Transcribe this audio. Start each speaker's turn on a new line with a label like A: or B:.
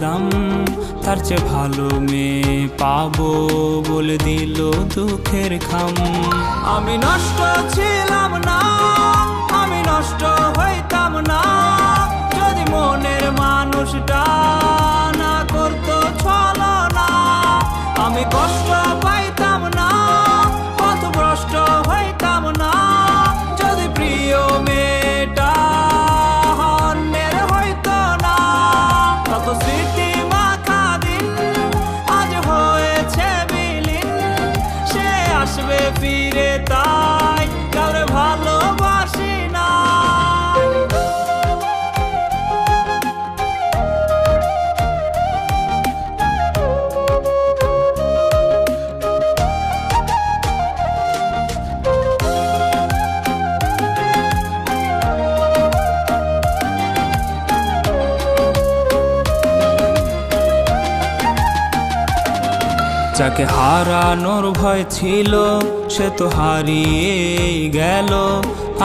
A: দাম তার চেয়ে ভালো মেয়ে পাবো বলে দিল দুঃখের খাম। আমি নষ্ট ছিলাম না, আমি নষ্ট হইতাম না, যদি মনের মানুষটা না করতো ছলনা। আমি কষ্ট পাইতাম না, পথভ্রষ্ট হইতাম না, যদি প্রিয় মেয়েটা অন্যের হইতো না। কত স্মৃতি মাখা দিন আজ হয়েছে বিলীন, সে আসবে ফিরে তাই কাউরে ভালোবাসি না। যাকে হারানোর ভয় ছিল সে তো হারিয়ে গেল,